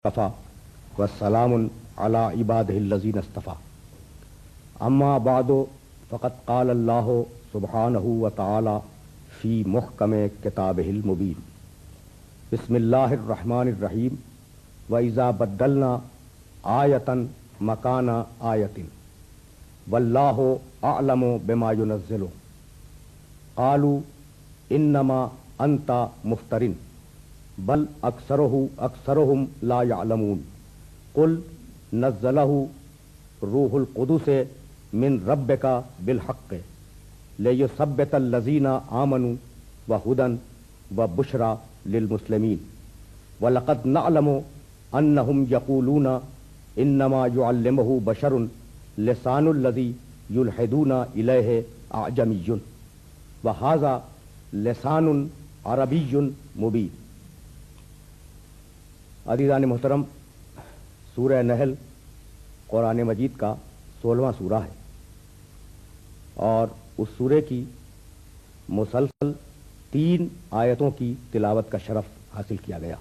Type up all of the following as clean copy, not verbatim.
Kaffa वस्सलामुन अला इबादिहिल्लज़ीन इस्तफ़ा अम्मा बादो फ़क़द क़ाल अल्लाहु सुब्हानहु व तआला फ़ी मुहकमे किताबिहिल मुबीन बिस्मिल्लाहिर रहमानिर रहीम व इज़ा बद्दलना आयतन मकाना आयतिन वल्लाहु अअलमु बिमा युनज़्ज़िलु क़ालू इन्नमा अंता मुफ्तरिन बल अक्सरुहुम ला यअलमून कुल नज़्ज़लहु रूहुल क़ुदुस मिन रब्बिका बिल हक़्क़ लियुसब्बितल लज़ीना आमनू व हुदन व बुशरा लिल मुस्लिमीन व लक़द नअलमु अन्नहुम यक़ूलूना इन्नमा युअल्लिमुहु बशरुन लिसानुल लज़ी युल्हिदूना इलैहि अअजमिय्युन व हाज़ा लिसानुन अरबिय्युन मुबीन। अज़ीज़ान मोहतरम, सूरह नहल कुरान मजीद का 16वां सूरा है और उस सूरे की मुसलसल 3 आयतों की तिलावत का शरफ हासिल किया गया।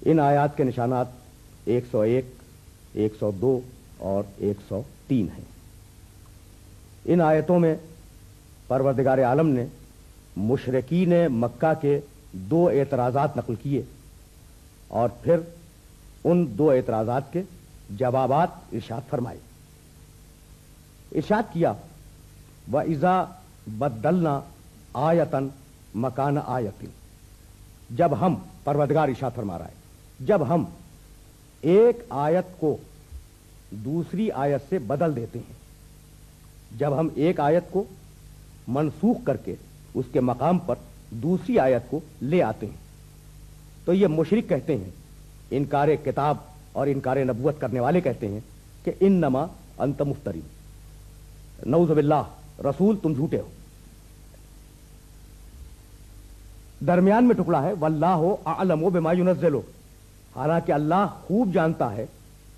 इन आयात के निशानात 101, 102 और 103 हैं। इन आयतों में परवरदिगार आलम ने मुशरिकीन मक्का के 2 एतराज़ात नकल किए और फिर उन 2 एतराज़ात के जवाबात इरशाद फरमाए। इरशाद किया व इज़ा बद्दलना आयतन मकान आयतिन, जब हम, परवरदिगार इरशाद फरमा रहा है, जब हम एक आयत को दूसरी आयत से बदल देते हैं, जब हम एक आयत को मनसूख करके उसके मकाम पर दूसरी आयत को ले आते हैं, तो ये मुशरिक कहते हैं, इनकार किताब और इनकार नबूवत करने वाले कहते हैं कि इन्नमा अंत मुफ्तरी, नऊज़ बिल्लाह, रसूल तुम झूठे हो। दरमियान में टुकड़ा है वल्लाहु अअलमु बिमा युनज़्ज़िलु, हालांकि अल्लाह खूब जानता है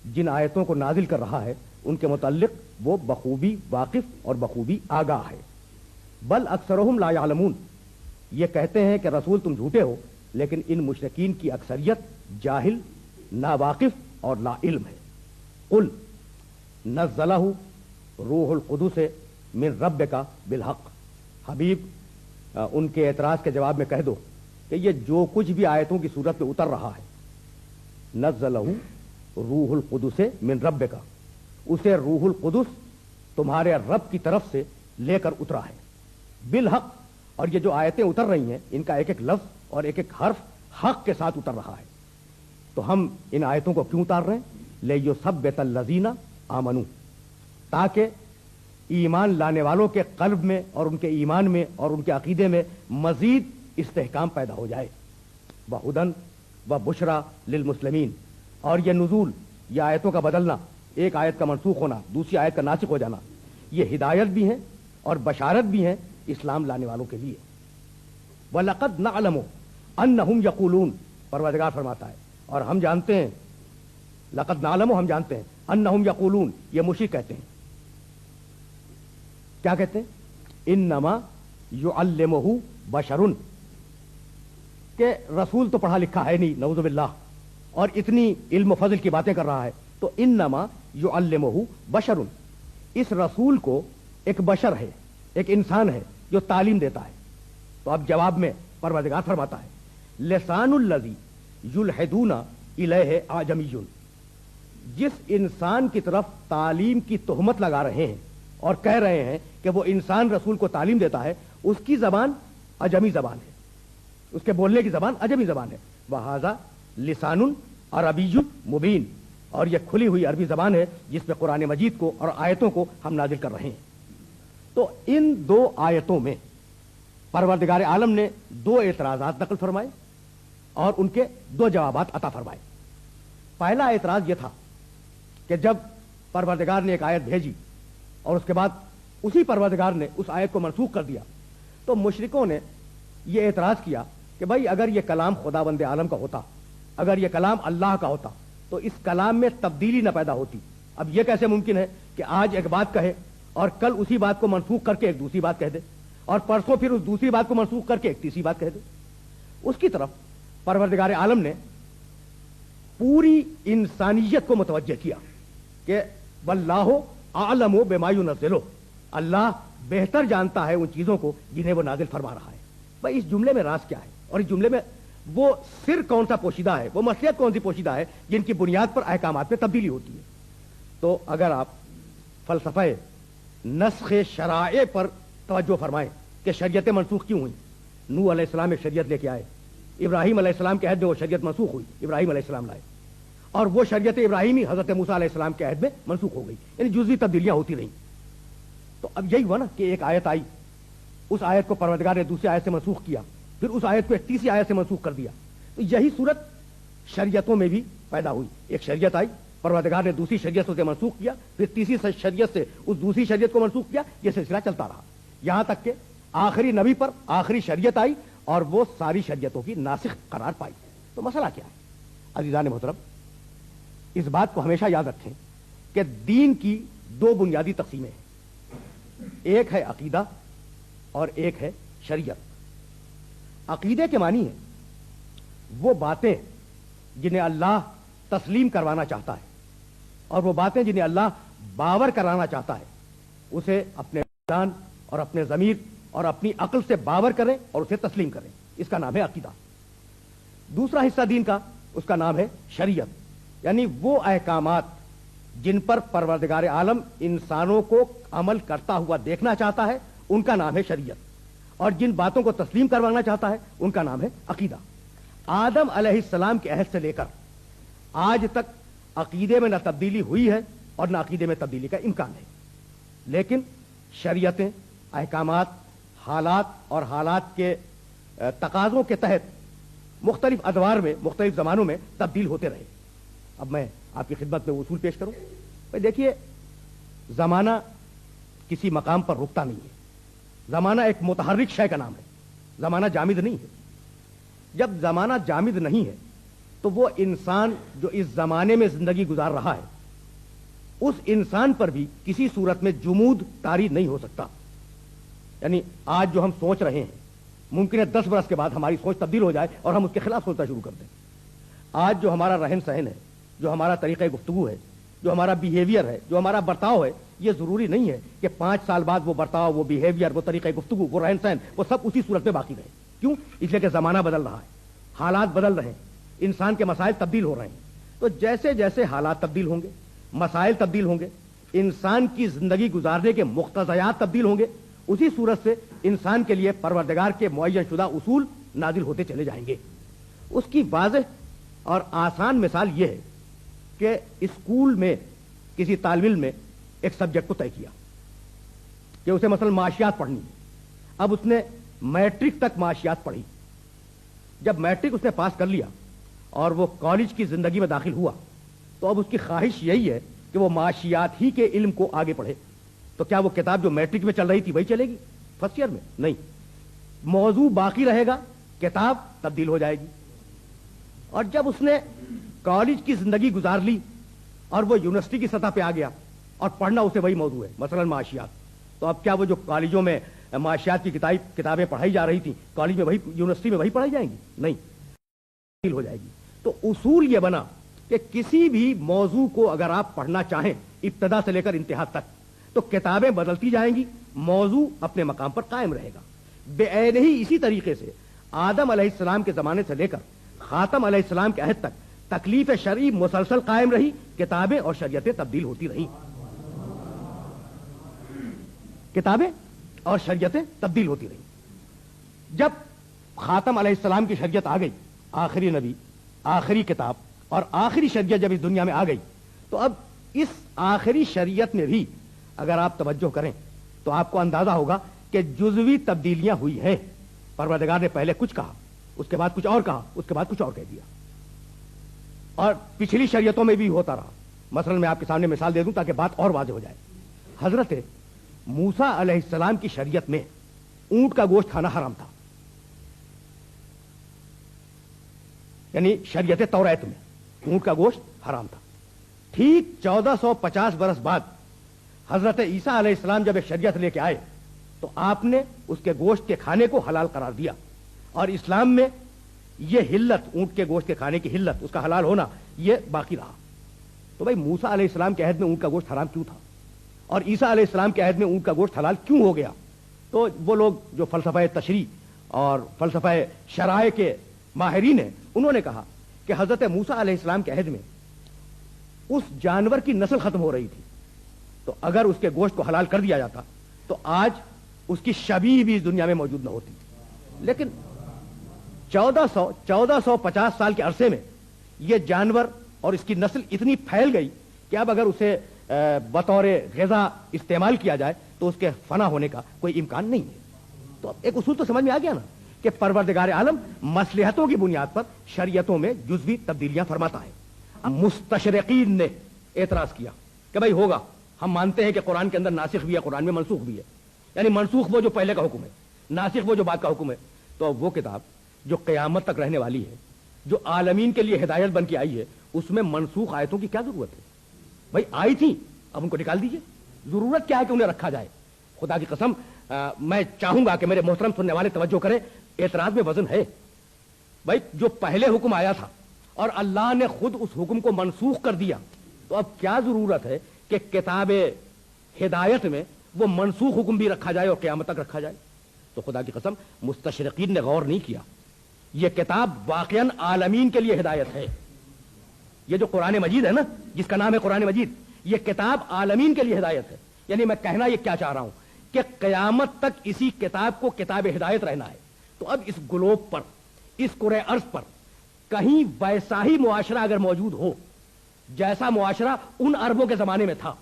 जिन आयतों को नाजिल कर रहा है उनके मुतल्लिक वो बखूबी वाकिफ और बखूबी आगाह है। बल अक्सरुहुम ला यअलमून, ये कहते हैं कि रसूल तुम झूठे हो, लेकिन इन मुशरिकीन की अक्सरियत जाहिल, नावाकिफ और ला इल्म है। कुल नज़्ज़लहु रूहुल क़ुदुस मिन रब्बिका बिल हक़्क़, हबीब उनके एतराज़ के जवाब में कह दो कि ये जो कुछ भी आयतों की सूरत में उतर रहा है, नज़्ज़लहु रूहुल क़ुदुस मिन रब्बिका, उसे रूहुल क़ुदुस तुम्हारे रब की तरफ से लेकर उतरा है, बिल हक़, और ये जो आयतें उतर रही हैं इनका एक एक लफ्ज़ और एक एक हर्फ हक के साथ उतर रहा है। तो हम इन आयतों को क्यों उतार रहे हैं? लियुसब्बितल लज़ीना आमनू, ताकि ईमान लाने वालों के कल्ब में और उनके ईमान में और उनके अकीदे में मजीद इस्तेहकाम पैदा हो जाए। व हुदन व बुशरा लिल मुस्लिमीन, और ये नुज़ूल, ये आयतों का बदलना, एक आयत का मनसूख होना, दूसरी आयत का नासिख हो जाना, ये हिदायत भी है और बशारत भी है इस्लाम लाने वालों के लिए। वलक़द नअलमु अन्नहुम यक़ूलून, परवरदिगार फरमाता है और हम जानते हैं, लक़द नअलमु, हम जानते हैं, अन्नहुम यक़ूलून, ये मुशरिक कहते हैं। क्या कहते हैं? इन्नमा युअल्लिमुहु बशरुन, के रसूल तो पढ़ा लिखा है नहीं, नऊज़ु बिल्लाह, और इतनी इल्म फज़ल की बातें कर रहा है, तो इन्नमा युअल्लिमुहु बशरुन, इस रसूल को एक बशर है, एक इंसान है जो तालीम देता है। तो अब जवाब में परवरदिगार फरमाता है लिसानुल लज़ी युल्हिदूना इलैहि अअजमिय्युन, जिस इंसान की तरफ तालीम की तोहमत लगा रहे हैं और कह रहे हैं कि वो इंसान रसूल को तालीम देता है, उसकी जबान अजमी जबान है, उसके बोलने की जबान अजमी जबान है। वहाज़ा लिसानुन अरबिय्युन मुबीन, और यह खुली हुई अरबी जबान है जिसमें कुरान मजीद को और आयतों को हम नाजिल कर रहे हैं। तो इन 2 आयतों में परवरदिगार आलम ने 2 एतराज़ात नकल फरमाए और उनके 2 जवाबात अता फरमाए। पहला एतराज़ यह था कि जब परवरदिगार ने एक आयत भेजी और उसके बाद उसी परवरदिगार ने उस आयत को मनसूख कर दिया, तो मुशरिकों ने यह एतराज़ किया कि भाई अगर यह कलाम खुदावंद आलम का होता, अगर यह कलाम अल्लाह का होता, तो इस कलाम में तब्दीली न पैदा होती। अब यह कैसे मुमकिन है कि आज एक बात कहे और कल उसी बात को मनसूख करके एक दूसरी बात कह दे, और परसों फिर उस दूसरी बात को मनसूख करके एक तीसरी बात कह दे। उसकी तरफ परवरदिगार आलम ने पूरी इंसानियत को मुतवज्जह किया कि वल्लाहु आलमु बिमा युनज़्ज़िलु, अल्लाह बेहतर जानता है उन चीजों को जिन्हें वो नाजिल फरमा रहा है। भाई इस जुमले में राज क्या है, और इस जुमले में वो सिर कौन सा पोशीदा है, वो मसलियत कौन सी पोशीदा है जिनकी बुनियाद पर अहकामात में तब्दीली होती है। तो अगर आप फलसफे नस्ख़ शराए पर तवज्जो फरमाएं कि शरीयतें मनसूख क्यों हुई, नूह अलैहिस्सलाम एक शरीयत लेके आए, इब्राहिम अलैहिस्सलाम के अहद में वो शरीयत मनसूख हुई, इब्राहिम अलैहिस्सलाम लाए, और वो शरीयत इब्राहिमी हजरत मूसा अलैहिस्सलाम के अहद में मनसूख हो गई, यानी जुज़वी तब्दीलियां होती रहीं। तो अब यही हुआ ना कि एक आयत आई, उस आयत को परवरदिगार ने दूसरी आयत से मनसूख किया, फिर उस आयत को एक तीसरी आयत से मनसूख कर दिया। तो यही सूरत शरीयतों में भी पैदा हुई। एक शरीयत आई, परवरदिगार ने दूसरी शरीयत से मनसूख किया, फिर तीसरी शरीयत से उस दूसरी शरीयत को मनसूख किया, यह सिलसिला चलता रहा यहां तक कि आखिरी नबी पर आखिरी शरीयत आई और वो सारी शरीयतों की नासिख करार पाई। तो मसला क्या है अज़ीज़ान मोहतरम, इस बात को हमेशा याद रखें कि दीन की दो बुनियादी तक़सीमें हैं, एक है अकीदा और एक है शरीयत। अकीदे के मानी है वो बातें जिन्हें अल्लाह तस्लीम करवाना चाहता है, और वो बातें जिन्हें अल्लाह बावर कराना चाहता है उसे अपने जान और अपने ज़मीर और अपनी अक्ल से बावर करें और उसे तस्लीम करें, इसका नाम है अकीदा। दूसरा हिस्सा दीन का, उसका नाम है शरीयत, यानी वो अहकामात जिन पर परवरदिगार आलम इंसानों को अमल करता हुआ देखना चाहता है उनका नाम है शरीयत, और जिन बातों को तस्लीम करवाना चाहता है उनका नाम है अकीदा। आदम अलैहिस्सलाम के अहद से लेकर आज तक अकीदे में न तब्दीली हुई है और न अकीदे में तब्दीली का इम्कान है, लेकिन शरीयतें, अहकामात, हालात और हालात के तकाज़ों के तहत मुख्तलिफ अदवार में मुख्तलिफ ज़मानों में तब्दील होते रहे। अब मैं आपकी खिदमत में उसूल पेश करूं। भाई देखिए, ज़माना किसी मकाम पर रुकता नहीं है, ज़माना एक मुतहर्रिक शय का नाम है, ज़माना जामिद नहीं है। जब ज़माना जामिद नहीं है तो वो इंसान जो इस ज़माने में ज़िंदगी गुजार रहा है उस इंसान पर भी किसी सूरत में जुमूद तारी नहीं हो सकता। यानी आज जो हम सोच रहे हैं, मुमकिन है 10 बरस के बाद हमारी सोच तब्दील हो जाए और हम उसके खिलाफ सोचना शुरू कर दें। आज जो हमारा रहन सहन है, जो हमारा तरीक़ा गुफ्तगू है, जो हमारा बिहेवियर है, जो हमारा बर्ताव है, ये ज़रूरी नहीं है कि 5 साल बाद वो बर्ताव, वो बिहेवियर, वो तरीक़ा गुफ्तगू, वो रहन सहन, वो सब उसी सूरत में बाकी रहे। क्यों? इसलिए कि ज़माना बदल रहा है, हालात बदल रहे हैं, इंसान के मसाइल तब्दील हो रहे हैं। तो जैसे जैसे हालात तब्दील होंगे, मसाइल तब्दील होंगे, इंसान की ज़िंदगी गुजारने के मुख्तज़यात तब्दील होंगे, उसी सूरत से इंसान के लिए परवरदिगार के मुअय्यन शुदा उसूल नाजिल होते चले जाएंगे। उसकी वाज़ेह और आसान मिसाल यह है कि स्कूल में किसी तालिब इल्म ने एक सब्जेक्ट को तय किया कि उसे मसलन माशियात पढ़नी है। अब उसने मैट्रिक तक माशियात पढ़ी। जब मैट्रिक उसने पास कर लिया और वो कॉलेज की जिंदगी में दाखिल हुआ तो अब उसकी ख्वाहिश यही है कि वो माशियात ही के इल्म को आगे पढ़े। तो क्या वो किताब जो मैट्रिक में चल रही थी वही चलेगी फर्स्ट ईयर में? नहीं, मौजू बाकी रहेगा, किताब तब्दील हो जाएगी। और जब उसने कॉलेज की जिंदगी गुजार ली और वो यूनिवर्सिटी की सतह पे आ गया और पढ़ना उसे वही मौजू है, मसलन माशियात, तो अब क्या वो जो कॉलेजों में माशियात की किताबें पढ़ाई जा रही थी कॉलेज में वही, यूनिवर्सिटी में वही पढ़ाई जाएंगी? नहीं, तब्दील हो जाएगी। तो उसूल ये बना कि किसी भी मौजू को अगर आप पढ़ना चाहें इब्तदा से लेकर इंतहा तक तो किताबें बदलती जाएंगी, मौजू अपने मकाम पर कायम रहेगा। बेऐन ही इसी तरीके से आदम अलैहिस्सलाम के जमाने से लेकर खातम अलैहिस्सलाम के अहद तक तकलीफ शरई मुसलसल कायम रही, किताबें और शरीयतें तब्दील होती रही, किताबें और शरीयतें तब्दील होती रही। जब खातम अलैहिस्सलाम की शरीयत आ गई, आखिरी नबी, आखिरी किताब और आखिरी शरीयत जब इस दुनिया में आ गई, तो अब इस आखिरी शरीयत में भी अगर आप तवज्जो करें तो आपको अंदाजा होगा कि जुज़वी तब्दीलियां हुई हैं। परवरदिगार ने पहले कुछ कहा, उसके बाद कुछ और कहा, उसके बाद कुछ और कह दिया, और पिछली शरीयतों में भी होता रहा। मसलन मैं आपके सामने मिसाल दे दूं ताकि बात और वाज़ेह हो जाए। हजरत मूसा अलैहिस्सलाम की शरीयत में ऊंट का गोश्त खाना हराम था, यानी शरीयत तौरात में ऊंट का गोश्त हराम था। ठीक 1450 बरस बाद हजरत ईसा अलैहिस्सलाम जब एक शरीयत लेके आए तो आपने उसके गोश्त के खाने को हलाल करार दिया, और इस्लाम में یہ حلت، اونٹ کے گوشت کے کھانے کی حلت، اس کا حلال ہونا، یہ باقی رہا۔ تو بھائی موسیٰ علیہ السلام کے عہد میں اونٹ کا گوشت حرام کیوں تھا، اور عیسیٰ علیہ السلام کے عہد میں اونٹ کا گوشت حلال کیوں ہو گیا؟ تو وہ لوگ جو فلسفہ تشریع اور فلسفہ شرائع کے ماہرین ہیں، انہوں نے کہا کہ حضرت موسیٰ علیہ السلام کے عہد میں اس جانور کی نسل ختم ہو رہی تھی، تو اگر اس کے گوشت کو حلال کر دیا جاتا تو آج اس کی شبیہ بھی اس دنیا میں موجود نہ ہوتی۔ لیکن 1450 سال کے عرصے میں یہ جانور اور اس کی نسل اتنی پھیل گئی کہ اب اگر اسے بطور غذا استعمال کیا جائے تو اس کے فنا ہونے کا کوئی امکان نہیں ہے۔ تو اب ایک اصول تو سمجھ میں آ گیا نا کہ پروردگار عالم مصلحتوں کی بنیاد پر شریعتوں میں جزوی تبدیلیاں فرماتا ہے۔ اب مستشرقین نے اعتراض کیا کہ بھائی ہوگا، ہم مانتے ہیں کہ قرآن کے اندر ناسخ بھی ہے، قرآن میں منسوخ بھی ہے، یعنی منسوخ وہ جو پہلے کا حکم ہے، ناسخ وہ جو بعد کا حکم ہے۔ تو وہ کتاب جو قیامت تک رہنے والی ہے، جو عالمین کے لیے ہدایت بن کے آئی ہے، اس میں منسوخ آیتوں کی کیا ضرورت ہے؟ بھائی آئی تھی، اب ان کو نکال دیجئے، ضرورت کیا ہے کہ انہیں رکھا جائے؟ خدا کی قسم میں چاہوں گا کہ میرے محترم سننے والے توجہ کریں، اعتراض میں وزن ہے۔ بھائی جو پہلے حکم آیا تھا اور اللہ نے خود اس حکم کو منسوخ کر دیا، تو اب کیا ضرورت ہے کہ کتاب ہدایت میں وہ منسوخ حکم بھی رکھا جائے اور قیامت تک رکھا جائے؟ تو خدا کی قسم مستشرقین نے غور نہیں کیا، یہ کتاب واقعاً عالمین کے لیے ہدایت ہے۔ یہ جو قرآن مجید ہے نا، جس کا نام ہے قرآن مجید، یہ کتاب عالمین کے لیے ہدایت ہے۔ یعنی میں کہنا یہ کیا چاہ رہا ہوں کہ قیامت تک اسی کتاب کو کتاب ہدایت رہنا ہے۔ تو اب اس گلوب پر، اس کرۂ ارض پر کہیں ویسا ہی معاشرہ اگر موجود ہو جیسا معاشرہ ان عربوں کے زمانے میں تھا،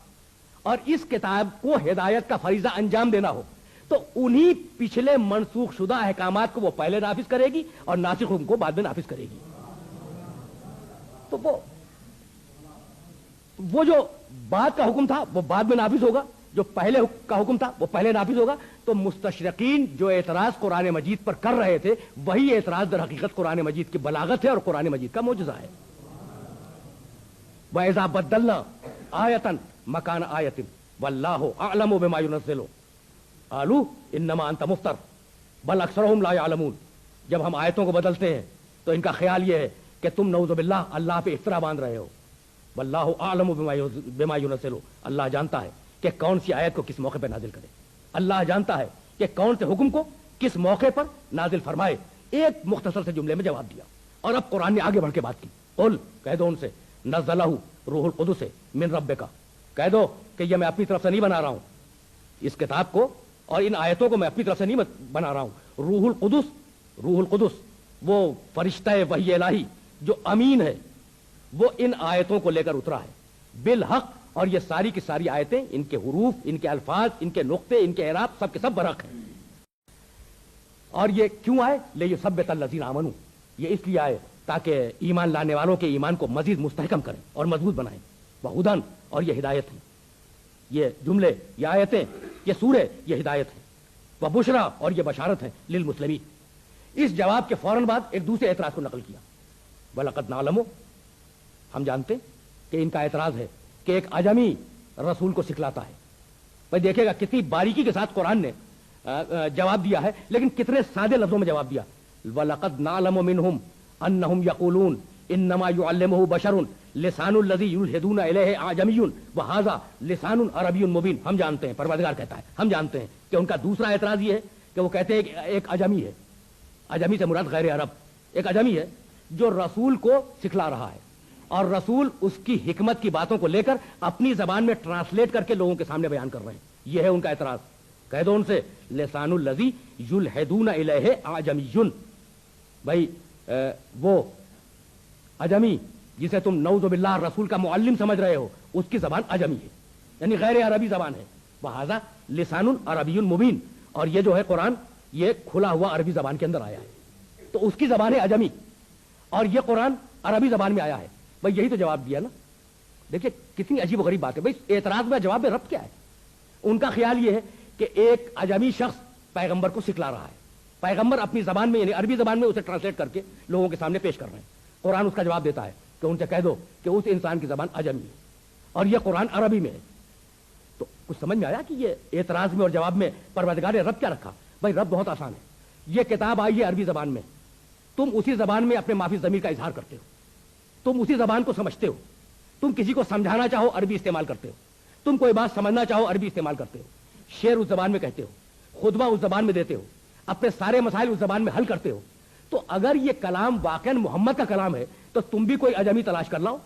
اور اس کتاب کو ہدایت کا فریضہ انجام دینا ہو، تو انہی پچھلے منسوخ شدہ احکامات کو وہ پہلے نافذ کرے گی اور ناسخ حکم کو بعد میں نافذ کرے گی۔ تو وہ جو بعد کا حکم تھا وہ بعد میں نافذ ہوگا، جو پہلے کا حکم تھا وہ پہلے نافذ ہوگا۔ تو مستشرقین جو اعتراض قرآن مجید پر کر رہے تھے، وہی اعتراض در حقیقت قرآن مجید کی بلاغت ہے اور قرآن مجید کا معجزہ ہے۔ وَإِذَا بَدَّلْنَا آیَةً مَكَانَ آیَةٍ وَاللَّهُ أَعْلَمُ بِمَا يُنَزِّلُ قَالُوا إِنَّمَا أَنْتَ مُفْتَرٍ بَلْ أَكْثَرُهُمْ لَا يَعْلَمُونَ۔ جب ہم آیتوں کو بدلتے ہیں تو ان کا خیال یہ ہے کہ تم نعوذ باللہ اللہ پہ افطرا باندھ رہے ہو۔ وَاللَّهُ أَعْلَمُ بِمَا يُنَزِّلُ، اللہ جانتا ہے کہ کون سی آیت کو کس موقع پہ نازل کرے، اللہ جانتا ہے کہ کون سے حکم کو کس موقع پر نازل فرمائے۔ ایک مختصر سے جملے میں جواب دیا، اور اب قرآن نے آگے بڑھ کے بات کی۔ قل، کہہ دو ان سے، نزلہ روح القدس من ربک، کہہ دو کہ یہ میں اپنی طرف سے نہیں بنا رہا ہوں، اس کتاب کو اور ان آیتوں کو میں اپنی طرف سے نہیں بنا رہا ہوں۔ روح القدس، روح القدس وہ فرشتہ وحی الہی جو امین ہے، وہ ان آیتوں کو لے کر اترا ہے بالحق، اور یہ ساری کی ساری آیتیں، ان کے حروف، ان کے الفاظ، ان کے نقطے، ان کے اعراب سب کے سب برحق ہیں۔ اور یہ کیوں آئے؟ لیثبت الذین آمنوا، یہ اس لیے آئے تاکہ ایمان لانے والوں کے ایمان کو مزید مستحکم کریں اور مضبوط بنائیں۔ وہدن، اور یہ ہدایت ہے، یہ جملے، یہ آیتیں، یہ سورہ، یہ ہدایت ہے۔ وبشرا، اور یہ بشارت ہے، للمسلمین۔ اس جواب کے فوراً بعد ایک دوسرے اعتراض کو نقل کیا، وَلَقَدْ نَعْلَمُ، ہم جانتے کہ ان کا اعتراض ہے کہ ایک اجمی رسول کو سکھلاتا ہے۔ بھائی دیکھے گا کتنی باریکی کے ساتھ قرآن نے جواب دیا ہے، لیکن کتنے سادے لفظوں میں جواب دیا۔ وَلَقَدْ نَعْلَمُ مِنْهُمْ أَنَّهُمْ يَقُولُونَ إِنَّمَا يُعَلِّمُهُ بَشَرٌ لِسَانُ الَّذِي يُلْحِدُونَ إِلَيْهِ أَعْجَمِيٌّ وَهَذَا لِسَانٌ عَرَبِيٌّ مُبِينٌ۔ ہم جانتے ہیں، پروردگار کہتا ہے، ہم جانتے ہیں کہ ان کا دوسرا اعتراض یہ ہے کہ وہ کہتے ہیں کہ ایک اجمی ہے، اجمی سے مراد غیر عرب، ایک اجمی ہے جو رسول کو سکھلا رہا ہے، اور رسول اس کی حکمت کی باتوں کو لے کر اپنی زبان میں ٹرانسلیٹ کر کے لوگوں کے سامنے بیان کر رہے ہیں۔ یہ ہے ان کا اعتراض۔ کہہ دو ان سے، لسان الذی یلحدون الیہ اعجمی، بھائی وہ اجمی جسے تم نعوذ باللہ رسول کا معلم سمجھ رہے ہو، اس کی زبان اجمی ہے، یعنی غیر عربی زبان ہے۔ وہذا لسان عربی مبین، اور یہ جو ہے قرآن، یہ کھلا ہوا عربی زبان کے اندر آیا ہے، تو اس کی زبان ہے اجمی، اور یہ قرآن عربی زبان میں آیا ہے۔ بھائی یہی تو جواب دیا نا۔ دیکھیے کتنی عجیب و غریب بات ہے۔ بھائی اعتراض میں جواب میں ربط کیا ہے؟ ان کا خیال یہ ہے کہ ایک اجمی شخص پیغمبر کو سکھلا رہا ہے، پیغمبر اپنی زبان میں یعنی عربی زبان میں اسے ٹرانسلیٹ کر کے لوگوں کے سامنے پیش کر رہے ہیں۔ قرآن اس کا جواب دیتا ہے کہ ان سے کہہ دو کہ اس انسان کی زبان اجمی ہے اور یہ قرآن عربی میں ہے۔ تو کچھ سمجھ میں آیا کہ یہ اعتراض میں اور جواب میں پروردگار نے رب کیا رکھا؟ بھائی رب بہت آسان ہے۔ یہ کتاب آئی ہے عربی زبان میں، तुम उसी जबान में अपने माफी ज़मीर का इजहार करते हो, तुम उसी जबान को समझते हो, तुम किसी को समझाना चाहो अरबी इस्तेमाल करते हो, तुम कोई बात समझना चाहो अरबी इस्तेमाल करते हो, शेर उस जबान में कहते हो, खुतबा उस जबान में देते हो, अपने सारे मसाइल उस जबान में हल करते हो। तो अगर ये कलाम वाकई मोहम्मद का कलाम है तो तुम भी कोई अजमी तलाश कर लाओ,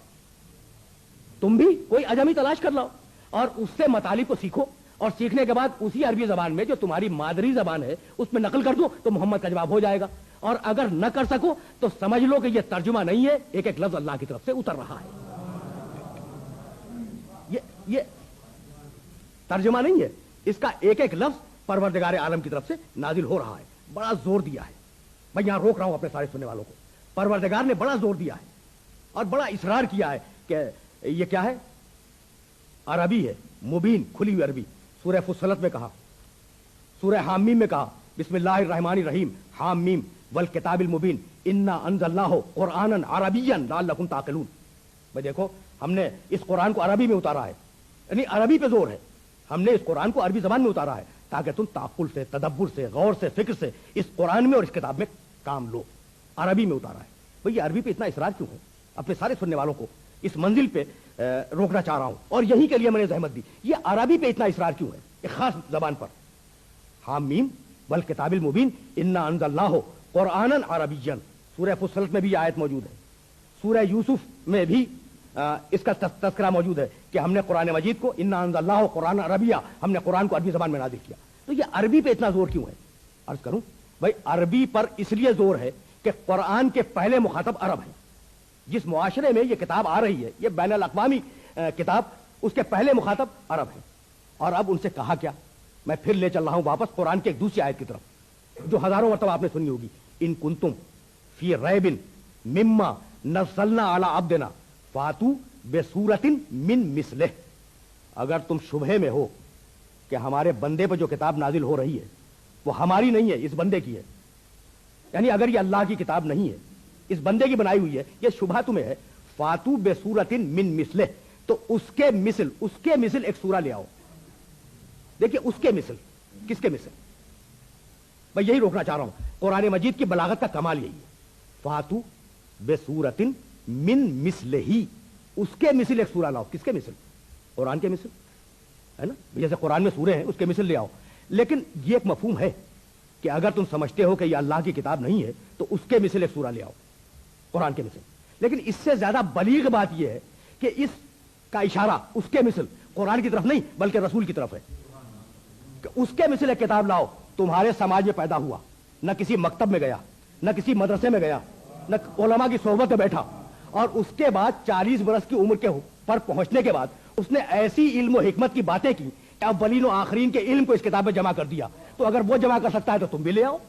तुम भी कोई अजमी तलाश कर लाओ और उससे मतालिब को सीखो, और सीखने के बाद उसी अरबी जबान में जो तुम्हारी मादरी जबान है उसमें नकल कर दो तो मोहम्मद का जवाब हो जाएगा। और अगर न कर सको तो समझ लो कि यह तर्जुमा नहीं है, एक एक लफ्ज अल्लाह की तरफ से उतर रहा है। ये तर्जुमा नहीं है, इसका एक एक लफ्ज परवरदिगार आलम की तरफ से नाजिल हो रहा है। बड़ा जोर दिया है, मैं यहां रोक रहा हूं अपने सारे सुनने वालों को, परवरदिगार ने बड़ा जोर दिया है और बड़ा इसरार किया है कि ये क्या है, अरबी है, मुबीन, खुली हुई अरबी। सूरह फुस्सलत में कहा, सूरह हामीम में कहा, बिस्मिल्लाहिर्रहमानिर रहीम, हामीम वल किताबिल मुबीन इन्ना अंज़लनाहु कुरआनन अरबिय्यन लअल्लकुम ताक़िलून। भाई देखो, हमने इस कुरान को अरबी में उतारा है, यानी अरबी पे जोर है, हमने इस कुरान को अरबी जबान में उतारा है ताकि तुम ताक़ुल से, तदब्बुर से, गौर से, फिक्र से इस कुरान में और इस किताब में काम लो। अरबी में उतारा है। भाई ये अरबी पे इतना इसरार क्यों है? अपने सारे सुनने वालों को इस मंजिल पे रोकना चाह रहा हूं और यही के लिए मैंने जहमत दी। ये अरबी पे इतना इसरार क्यों है, एक खास जबान पर? हामीम वल किताबिल मुबीन इन्ना अंज़लनाहु कुरआनन अरबिय्यन। सूरह फुस्सलत में भी आयत मौजूद है, सूरह यूसुफ में भी इसका तज़किरा मौजूद है कि हमने कुरान मजीद को इन्ना अंज़लनाहु कुरआनन अरबिया, हमने कुरान को अरबी जबान में नाज़िल किया। तो ये अरबी पे इतना जोर क्यों है? अर्ज करूं भाई, अरबी पर इसलिए जोर है कि कुरान के पहले मुखातब अरब है। जिस मुआशरे में ये किताब आ रही है, ये बैनुल अक़वामी किताब, उसके पहले मुखातब अरब है। और अब उनसे कहा क्या, मैं फिर ले चल रहा हूं वापस कुरान के एक दूसरी आयत की तरफ जो हजारों मरतबा आपने सुनी होगी, इन कुंतुम फी रैबिन मिम्मा नज़्ज़लना अला अब्दिना फातू बेसूरतिन मिन मिस्लिह। अगर तुम शुबहे में हो कि हमारे बंदे पर जो किताब नाजिल हो रही है वो हमारी नहीं है, इस बंदे की है, यानी अगर ये अल्लाह की किताब नहीं है, इस बंदे की बनाई हुई है, ये शुबहा तुम्हें है, फातू बेसूरतिन मिन मिस्लिह, तो उसके मिसल एक सूरा ले आओ। देखिए, उसके मिसल, किसके मिसल? मैं यही रोकना चाह रहा हूं, कुरान मजीद की बलागत का कमाल यही है, फातू बेसूरतिन मिन मिस्लिही, उसके मिसल एक सूरा लाओ। किसके मिसल? कुरान के मिसल, है ना? जैसे कुरान में सूरे हैं, उसके मिसल ले आओ। लेकिन ये एक मफहूम है कि अगर तुम समझते हो कि ये अल्लाह की किताब नहीं है तो उसके मिसल एक सूरा ले आओ, कुरान के मिसल। लेकिन इससे ज्यादा बलीग बात यह है कि इसका इशारा उसके मिसल कुरान की तरफ नहीं बल्कि रसूल की तरफ है कि उसके मिसल एक किताब लाओ। तुम्हारे समाज में पैदा हुआ, न किसी मकतब में गया, न किसी मदरसे में गया, न उलमा की सोहबत में बैठा, और उसके बाद 40 बरस की उम्र के पर पहुंचने के बाद उसने ऐसी इल्म और हिकमत की बातें की कि अव्वलीन और आखरीन के इल्म को इस किताब में जमा कर दिया। तो अगर वो जमा कर सकता है तो तुम भी ले आओ।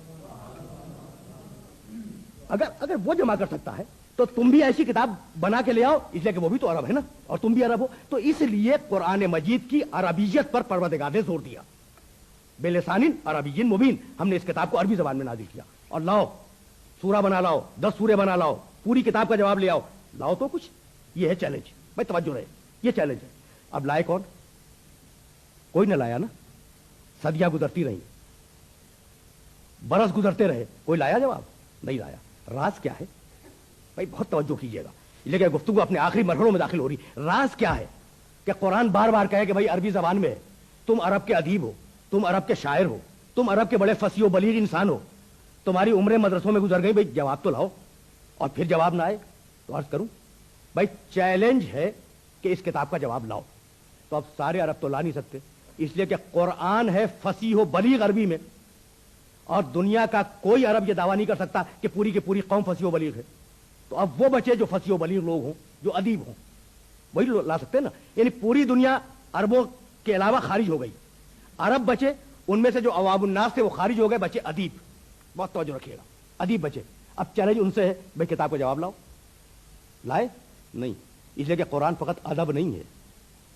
अगर वो जमा कर सकता है तो तुम भी ऐसी किताब बना के ले आओ, इसलिए कि वो भी तो अरब है ना और तुम भी अरब हो। तो इसलिए कुरान मजीद की अरबियत पर परवरदिगार ने जोर दिया, बेलिसानिन अरबिय्यिन मुबीन, हमने इस किताब को अरबी जबान में नाजिल किया। और लाओ, सूरा बना लाओ, 10 सूरे बना लाओ, पूरी किताब का जवाब ले आओ, लाओ तो कुछ। ये है चैलेंज, भाई तवज्जो रहे, ये चैलेंज है। अब लाए कौन? कोई न लाया ना, सदियां गुजरती रही, बरस गुजरते रहे, कोई लाया जवाब? नहीं लाया। राज क्या है भाई? बहुत तवज्जो कीजिएगा, लेकिन गुफ्तगू अपने आखिरी मरहलों में दाखिल हो रही। राज क्या है कि कुरान बार बार कहे कि भाई अरबी जबान में है, तुम अरब के अदीब हो, तुम अरब के शायर हो, तुम अरब के बड़े फसीह बलीग इंसान हो, तुम्हारी उम्रें मदरसों में गुजर गई, भाई जवाब तो लाओ। और फिर जवाब ना आए तो अर्ज करूं भाई, चैलेंज है कि इस किताब का जवाब लाओ। तो अब सारे अरब तो ला नहीं सकते, इसलिए कि कुरान है फसीह बलीग अरबी में, और दुनिया का कोई अरब यह दावा नहीं कर सकता कि पूरी की पूरी कौम फसीह बलीग है। तो अब वो बचे जो फसीह बलीग लोग हों, जो अदीब हों, वही ला सकते हैं ना। यानी पूरी दुनिया अरबों के अलावा खारिज हो गई, अरब बचे, उनमें से जो अवामुन्नास थे वो खारिज हो गए, बचे अदीब। बहुत तवज्जो रखिएगा, अदीब बचे। अब चैलेंज उनसे है, भाई किताब का जवाब लाओ। लाए नहीं, इसलिए कि कुरान फकत अदब नहीं है,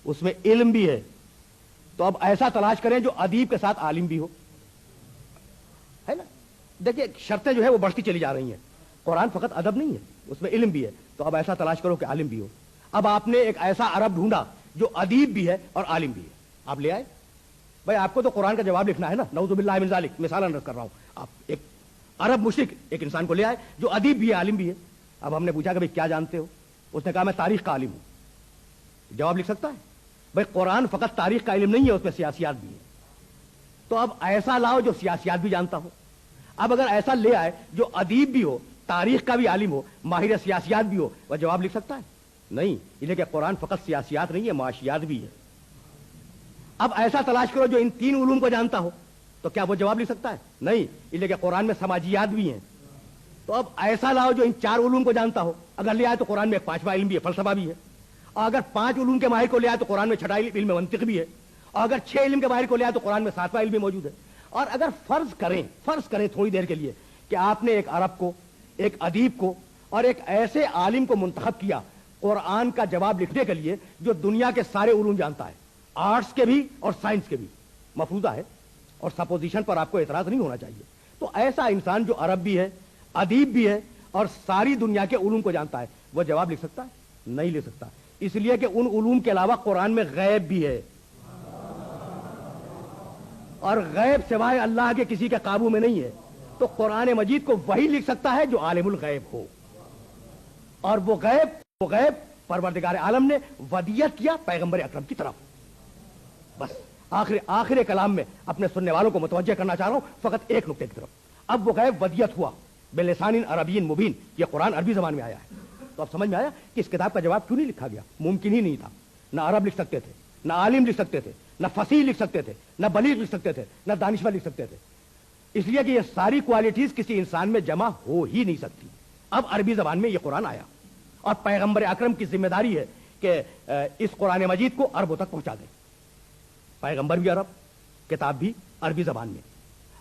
उसमें इल्म भी है। तो अब ऐसा तलाश करें जो अदीब के साथ आलिम भी हो, है ना। देखिए शर्तें जो है वो बढ़ती चली जा रही हैं। कुरान फकत अदब नहीं है, उसमें इल्म भी है। तो अब ऐसा तलाश करो कि आलिम भी हो। अब आपने एक ऐसा अरब ढूंढा जो अदीब भी है और आलिम भी है, आप ले आए। भाई आपको तो कुरान का जवाब लिखना है ना, नऊज़ु बिल्लाहि मिन ज़ालिक, मिसालन रख कर रहा हूं। आप एक अरब मुशरिक एक इंसान को ले आए जो अदीब भी है, आलिम भी है। अब हमने पूछा कि भाई क्या जानते हो? उसने कहा मैं तारीख का आलिम हूं। जवाब लिख सकता है? भाई कुरान फकत तारीख का इल्म नहीं है, उसमें सियासियात भी है। तो अब ऐसा लाओ जो सियासियात भी जानता हो। अब अगर ऐसा ले आए जो अदीब भी हो, तारीख का भी आलिम हो, माहिर सियासियात भी हो, वह जवाब लिख सकता है? नहीं, इसलिए कि कुरान फकत सियासियात नहीं है, माशियात भी है। अब ऐसा तलाश करो जो इन तीन उलूम को जानता हो, तो क्या वो जवाब लिख सकता है? नहीं, इसलिए कि कुरान में समाजियात भी हैं। तो अब ऐसा लाओ जो इन चार उलूम को जानता हो। अगर ले आए तो कुरान में एक पांचवा इल्म भी है, फलसफा भी है। और अगर पांच उलूम के माहिर को ले आए तो कुरान में छठा इल्म मंतिक भी है। और अगर छह इल्म के माहिर को ले आए तो कुरान में सातवां इल्म भी मौजूद है। और अगर फर्ज करें थोड़ी देर के लिए कि आपने एक अरब को, एक अदीब को और एक ऐसे आलिम को मुंतखब किया कुरान का जवाब लिखने के लिए जो दुनिया के सारे उलूम जानता है, आर्ट्स के भी और साइंस के भी, मफरूजा है और सपोजिशन पर आपको एतराज नहीं होना चाहिए। तो ऐसा इंसान जो अरब भी है, अदीब भी है और सारी दुनिया के उलूम को जानता है, वह जवाब लिख सकता है? नहीं लिख सकता, इसलिए कि उन उलूम के अलावा कुरान में गैब भी है और गैब सिवाय अल्लाह के किसी के काबू में नहीं है। तो कुरान मजीद को वही लिख सकता है जो आलिमुल गैब हो, और वो गैब परवरदिगार आलम ने वदियत किया पैगंबर अकरम की तरफ। बस आखिर कलाम में अपने सुनने वालों को मुतवज्जे करना चाह रहा हूं फकत एक नुक्ते की तरफ। अब वो गैब वदियत हुआ बिलिसानिन अरबिय्यिन मुबीन, ये कुरान अरबी जबान में आया है। तो अब समझ में आया कि इस किताब का जवाब क्यों नहीं लिखा गया? मुमकिन ही नहीं था। ना अरब लिख सकते थे, ना आलिम लिख सकते थे, ना फसीह लिख सकते थे, ना बलीग लिख सकते थे, ना दानिशवर लिख सकते थे, इसलिए कि ये सारी क्वालिटीज किसी इंसान में जमा हो ही नहीं सकती। अब अरबी जबान में ये कुरान आया और पैगंबर अकरम की जिम्मेदारी है कि इस कुरान मजीद को अरबों तक पहुंचा दे। पैगंबर भी अरब, किताब भी अरबी जबान में,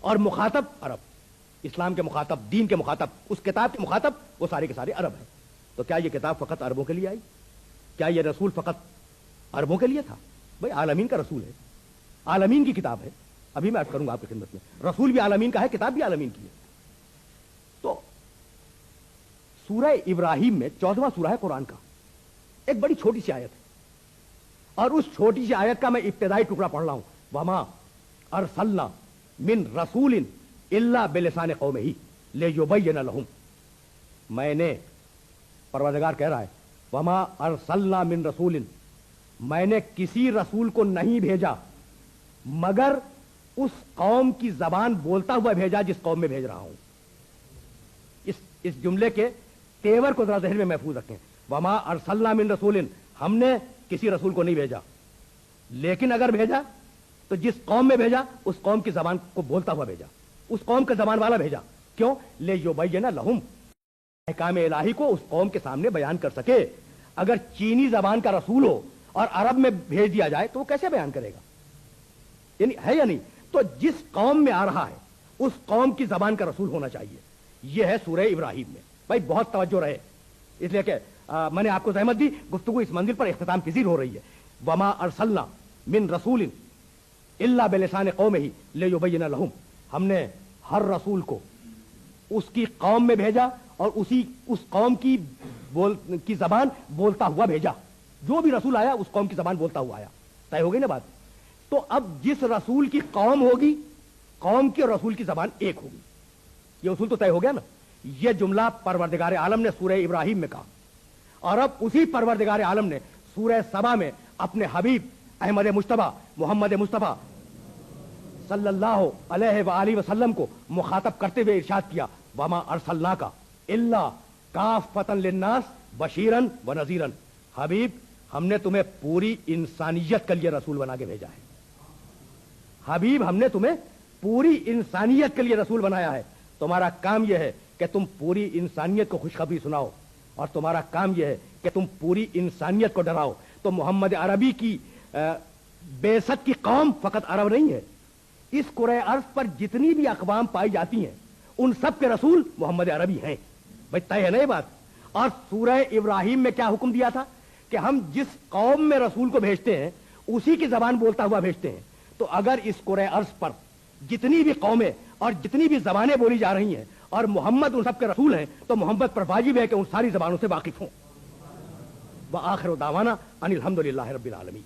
और मुखातब अरब, इस्लाम के मुखातब, दीन के मुखातब, उस किताब के मुखातब वो सारे के सारे अरब हैं। तो क्या ये किताब फकत अरबों के लिए आई? क्या ये रसूल फकत अरबों के लिए था? भाई आलमीन का रसूल है, आलमीन की किताब है। अभी मैं अर्ज करूंगा आपकी खिदमत में, रसूल भी आलमीन का है, किताब भी आलमीन की है। तो सूरह इब्राहिम में 14वां सूरा है कुरान का, एक बड़ी छोटी सी आयत है, और उस छोटी सी आयत का मैं इब्तिदाई टुकड़ा पढ़ रहा हूं। वमा अरसलना मिन रसूलिन इल्ला बिलिसानि कौमिही लियुबय्यिन लहुम। मैंने, परवरदिगार कह रहा है, वमा अरसलना मिन रसूलिन, मैंने किसी रसूल को नहीं भेजा मगर उस कौम की जबान बोलता हुआ भेजा जिस कौम में भेज रहा हूं। इस जुमले के तेवर को जरा ज़हन में महफूज रखें। वमा अरसलना मिन रसूलिन, हमने किसी रसूल को नहीं भेजा, लेकिन अगर भेजा तो जिस कौम में भेजा उस कौम की जबान को बोलता हुआ भेजा, उस कौम के जबान वाला भेजा। क्यों? लियुबय्यिन लहुम, अहकाम इलाही को उस कौम के सामने बयान कर सके। अगर चीनी जबान का रसूल हो और अरब में भेज दिया जाए तो वो कैसे बयान करेगा? यानी है या नहीं? तो जिस कौम में आ रहा है उस कौम की जबान का रसूल होना चाहिए। यह है सूरह इब्राहिम में। भाई बहुत तवज्जो रहे, इसलिए कि मैंने आपको जहमत दी, गुफ्तगू इस मंजिल पर इख्तिताम पजीर हो रही है। वमा अरसलना मिन रसूलिन इल्ला बिलिसानि कौमिही लियुबय्यिन लहुम, हमने हर रसूल को उसकी कौम में भेजा और उस कौम की जबान बोलता हुआ भेजा। जो भी रसूल आया उस कौम की जबान बोलता हुआ आया। तय हो गई ना बात? तो अब जिस रसूल की कौम होगी, कौम की और रसूल की जबान एक होगी। ये उसूल तो तय हो गया ना। ये जुमला परवरदिगार आलम ने सूरह इब्राहिम में कहा, और अब उसी परवरदिगार आलम ने सूरह सबा में अपने हबीब अहमद मुस्तफा मोहम्मद मुस्तफा सल्लल्लाहु अलैहि वसल्लम को मुखातब करते हुए इरशाद किया, वमा अरसलनाका इल्ला काफ़तन लिन्नास बशीरन व नज़ीरन। हबीब, हमने तुम्हें पूरी इंसानियत के लिए रसूल बना के भेजा है। हबीब, हमने तुम्हें पूरी इंसानियत के लिए रसूल बनाया है। तुम्हारा काम यह है कि तुम पूरी इंसानियत को खुशखबरी सुनाओ, और तुम्हारा काम यह है कि तुम पूरी इंसानियत को डराओ। तो मोहम्मद अरबी की बेसत की कौम फकत अरब नहीं है। इस कुरे अर्ज पर जितनी भी अक़वाम पाई जाती हैं उन सब के रसूल मोहम्मद अरबी हैं। भाई तय है ना ये बात? और सूरह इब्राहिम में क्या हुक्म दिया था कि हम जिस कौम में रसूल को भेजते हैं उसी की जबान बोलता हुआ भेजते हैं। तो अगर इस कुरे अर्ज पर जितनी भी कौमें और जितनी भी जबानें बोली जा रही हैं और मोहम्मद उन सब के रसूल हैं, तो मोहम्मद पर वाजिब है कि उन सारी जबानों से वाकिफ हों। व आखिर दावाना अनिल हम्दुलिल्लाहि रब्बिल आलमीन।